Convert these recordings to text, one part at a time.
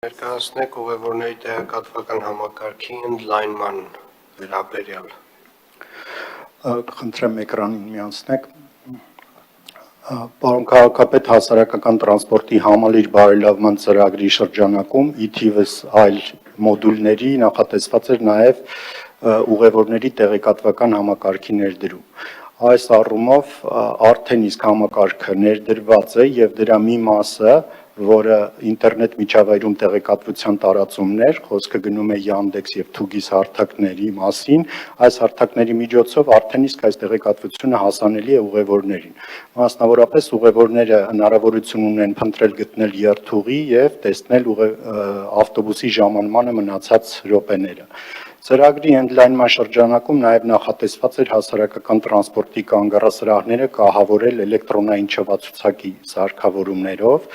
Ներկայացնեք ուղևորների տեղեկատվական համակարգի ընդլայնման վերաբերյալ։ Խնդրեմ էկրանին միացնեք։ Պարոն քաղաքապետ, հասարակական տրանսպորտի համալիր բարելավման ծրագրի շրջանակում ի թիվս այլ մոդուլների նախատեսված էր նաև ուղևորների տեղեկատվական համակարգի ներդրում։ Այս առումով արդեն իսկ համակարգը ներդրված է եւ դրա մի մասը, որը ինտերնետ միջավայրում տեղեկատվության տարածումներ, խոսքը գնում է Yandex եւ Թուգիս հարթակների մասին, այս հարթակների միջոցով արդեն իսկ այս տեղեկատվությունը հասանելի է ուղևորներին։ Մասնավորապես ուղևորները հնարավորություն ունեն փնտրել գտնել երթուղի եւ տեսնել ավտոբուսի ժամանմանը մնացած րոպեները։ Ծրագրի ընդլայնման շրջանակում նաև նախատեսված էր հասարակական տրանսպորտի կանգառասրահները կահավորել էլեկտրոնային չվացուցակի սարքավորումներով,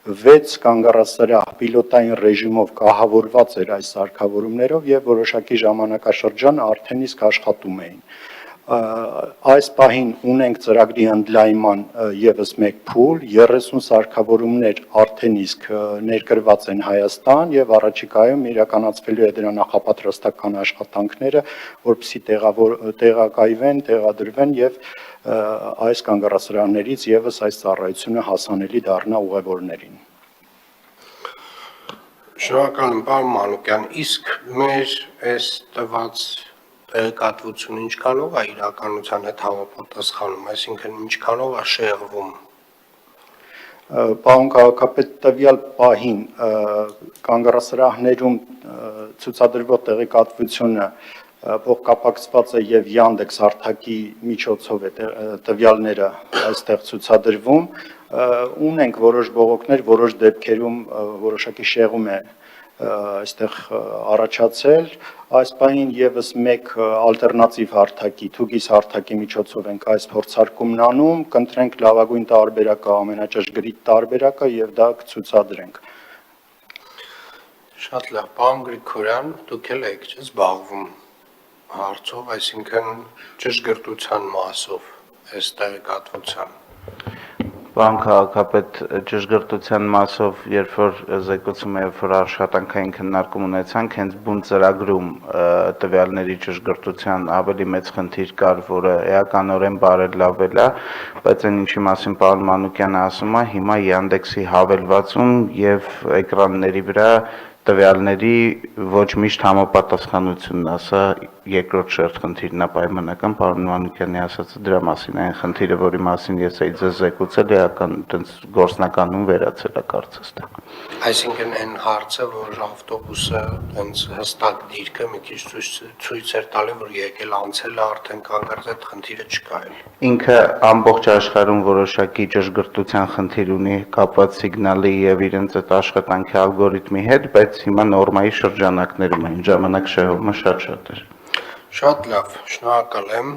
6 կանգառասրահ պիլոտային ռեժիմով կահավորված էր այս սարքավորումներով եւ որոշակի ժամանակաշրջան արդեն իսկ աշխատում էին։ Այս պահին ունենք ծրագրի ընդլայնման եւս մեկ փուլ, 30 սարքավորումներ արդեն իսկ ներկրված են Հայաստան եւ առաջիկայում իրականացվելու է դրա նախապատրաստական աշխատանքները, որպեսզի տեղակայվեն, տեղադրվեն եւ այս կանգառասրահներից եւս այս ծառայությունը հասանելի դառնա ուղևորներին։ Շնորհակալ եմ, պարոն Մանուկյան, իսկ մեր այս տված տեղեկատվությունը ինչքանով է իրականության հետ համապատասխանում, այսինքն ինչքանով է շեղվում։ Պարոն քաղաքապետ, տվյալ պահին կանգառասրահներում ցուցադրվող տեղեկատվությունը փոխկապակցված է եւ Yandex հարթակի միջոցով է տվյալները այստեղ ցուցադրվում, ունենք որոշ բողոքներ, որոշ դեպքերում որոշակի շեղում է այստեղ առաջացել, այս պահին եւս մեկ ալտերնատիվ հարթակի, Թուգիս հարթակի միջոցով ենք այս փորձարկումն անում, կընտրենք լավագույն տարբերակը, ամենաճշգրիտ տարբերակը եւ դա կցուցադրենք։ Շատ լավ, պարոն Գրիգորյան, դուք էլ եք զբաղվում հարցով, այսինքն ճշգրտության մասով այս տեղեկատվության։ Պարոն քաղաքապետ, ճշգրտության մասով, երբ որ զեկուցում է, երբ որ աշխատանքային քննարկում ունեցանք, հենց բուն ծրագրում տվյալների ճշգրտության ավելի մեծ խնդիր կար, որը էականորեն բարելավել է, բայց այն ինչի մասին պարոն Մանուկյանը ասում է, հիմա Yandex-ի հավելվածում եւ էկրանների վրա տվյալների ոչ միշտ համապատասխանությունն է, սա երկրորդ շերտխնդիրն է պայմանական, պարոն Մանուկյանի ասածը դրա մասին, այն խնդիրը, որի մասին ես էի ձեզ զեկուցել, էական գործնականում վերացել է կարծես թե։ Այսինքն այն հարցը, որ ավտոբուսը հենց հստակ դիրքը մի քիչ ցույց էր տալի, որ եկել անցել է արդեն կանգառած, այդ խնդիրը չկա էլ։ Ինքը ամբողջ աշխարհում որոշակի ճշգրտության խնդիր ունի կապված սիգնալի եւ իրենց այդ աշխատանքի ալգորիթմի հետ, բայց հիմա նորմայի շրջանակներում այն ժամանակ շեղումը շատ էր։ Շատ լավ, շնորհակալ եմ։